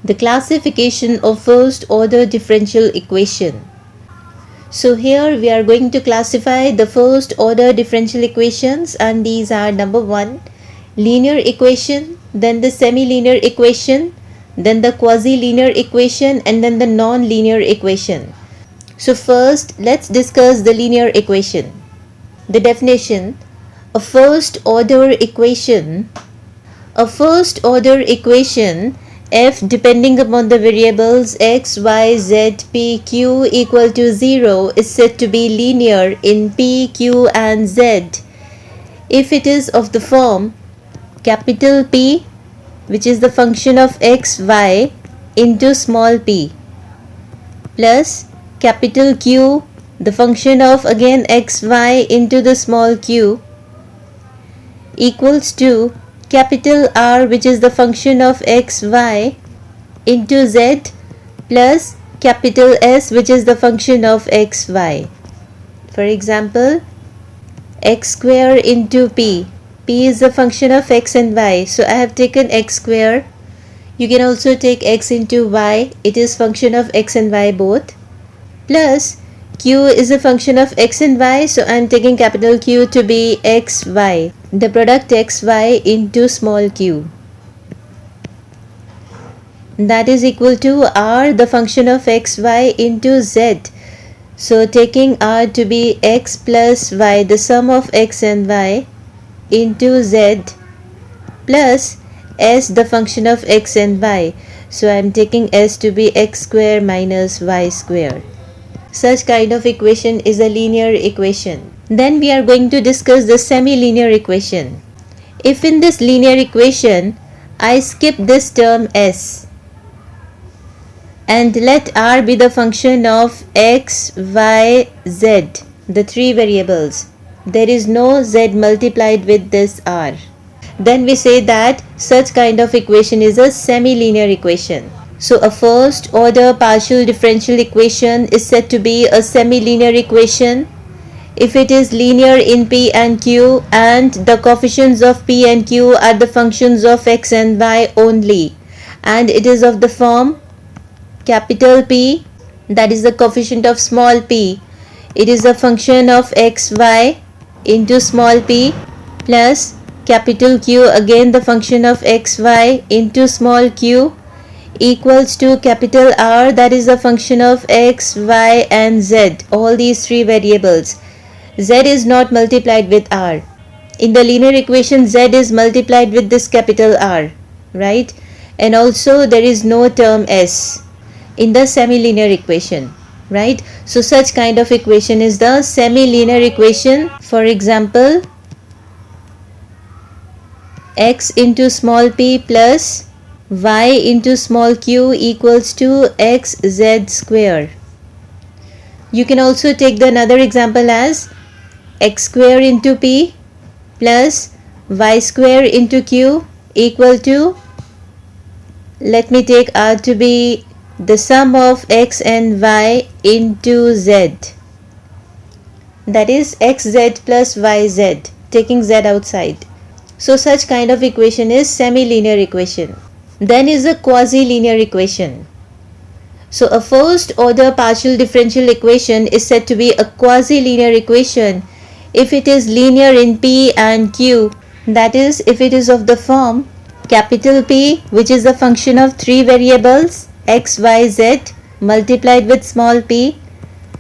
the classification of first order differential equation. So here we are going to classify the first order differential equations, and these are number 1, linear equation, then the semi-linear equation, then the quasi-linear equation, and then the non-linear equation. So first let's discuss the linear equation. The definition: a first order equation f depending upon the variables x, y, z, p, q equal to 0 is said to be linear in p, q and z if it is of the form capital P, which is the function of x, y into small p, plus capital Q, the function of again x, y into the small q, equals to capital R, which is the function of x, y into z, plus capital S, which is the function of x, y. For example, x square into p. P is the function of x and y. So I have taken x square. You can also take x into y. It is function of x and y both. Plus q is a function of x and y. So I am taking capital Q to be x, y. The product x, y into small q. That is equal to R, the function of x, y into z. So taking R to be x plus y, the sum of x and y into z, plus s, the function of x and y. So I am taking s to be x square minus y square. Such kind of equation is a linear equation. Then we are going to discuss the semi-linear equation. If in this linear equation I skip this term s and let R be the function of x, y, z, the three variables, there is no z multiplied with this R, then we say that such kind of equation is a semi-linear equation. So a first order partial differential equation is said to be a semi-linear equation if it is linear in p and q and the coefficients of p and q are the functions of x and y only, and it is of the form capital P, that is the coefficient of small p, it is a function of x, y into small p, plus capital Q, again the function of x, y into small q, equals to capital R, that is a function of x, y and z, all these three variables. Z is not multiplied with R. In the linear equation, Z is multiplied with this capital R, right? And also there is no term S in the semi-linear equation, right? So such kind of equation is the semi-linear equation. For example, x into small p plus y into small q equals to xz square. You can also take the another example as x square into p plus y square into q equal to, let me take R to be the sum of x and y into z, that is xz plus yz, taking z outside. So such kind of equation is semi-linear equation. Then is a quasi-linear equation. So a first order partial differential equation is said to be a quasi-linear equation if it is linear in p and q, that is if it is of the form capital P, which is a function of three variables x, y, z multiplied with small p,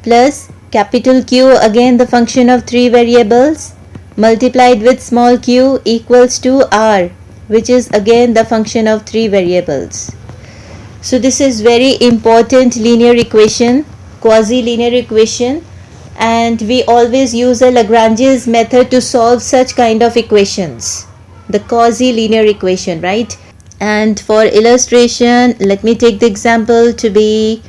plus capital Q, again the function of three variables multiplied with small q, equals to R, which is again the function of three variables. So this is very important linear equation, quasi-linear equation, and we always use a Lagrange's method to solve such kind of equations, the quasi-linear equation, right? And for illustration, let me take the example to be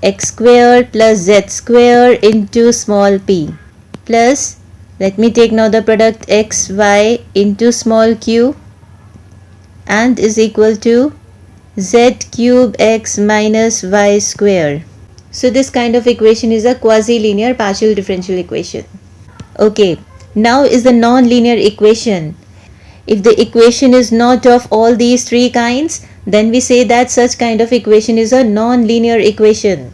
x square plus z square into small p, plus let me take now the product x, y into small q, and is equal to z cube x minus y square. So this kind of equation is a quasi-linear partial differential equation. Okay, now is the non-linear equation. If the equation is not of all these three kinds, then we say that such kind of equation is a non-linear equation.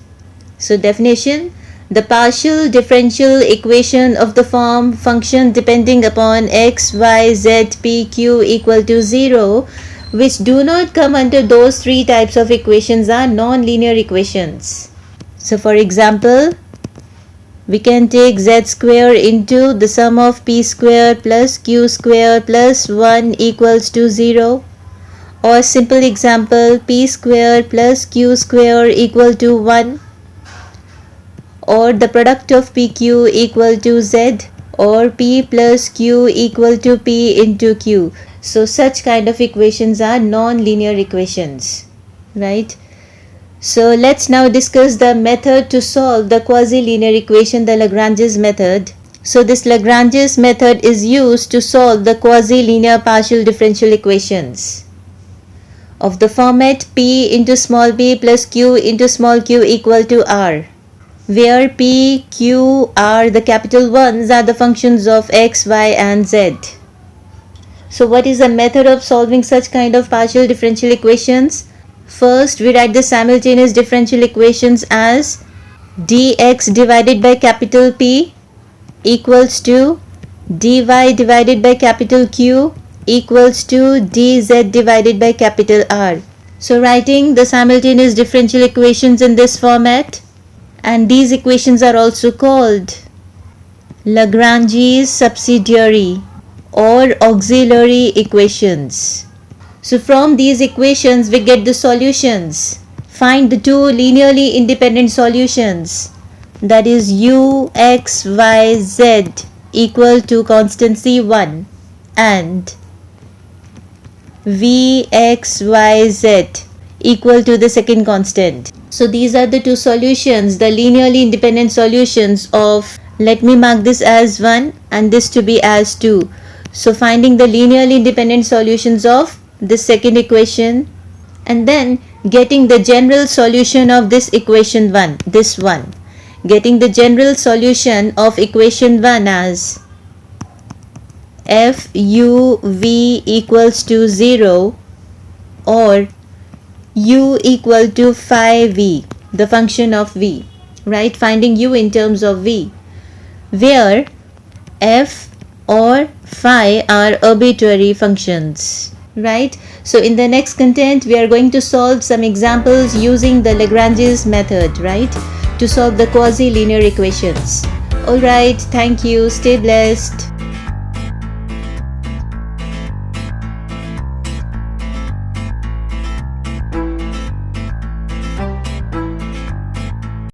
So definition: the partial differential equation of the form function depending upon x, y, z, p, q equal to 0, which do not come under those three types of equations, are non-linear equations. So for example, we can take z square into the sum of p square plus q square plus 1 equals to 0. Or simple example, p square plus q square equal to 1. Or the product of pq equal to z, or p plus q equal to p into q. So such kind of equations are non-linear equations, right? So let's now discuss the method to solve the quasi-linear equation, the Lagrange's method. So this Lagrange's method is used to solve the quasi-linear partial differential equations of the format p into small p plus q into small q equal to r, where p, q, r, the capital ones, are the functions of x, y and z. So what is the method of solving such kind of partial differential equations? First, we write the simultaneous differential equations as dx divided by capital P equals to dy divided by capital Q equals to dz divided by capital R. So writing the simultaneous differential equations in this format, and these equations are also called Lagrange's subsidiary or auxiliary equations. So from these equations we get the solutions. Find the two linearly independent solutions, that is u, x, y, z equal to constant c1 and v, x, y, z equal to the second constant. So these are the two solutions, the linearly independent solutions of, let me mark this as 1 and this to be as 2. So finding the linearly independent solutions of this second equation and then getting the general solution of this equation 1, this one. Getting the general solution of equation 1 as f u v equals to 0 or u equal to phi v, the function of v, right? Finding u in terms of v, where f or phi are arbitrary functions, right? So in the next content we are going to solve some examples using the Lagrange's method, right, to solve the quasi-linear equations. Alright, thank you, stay blessed.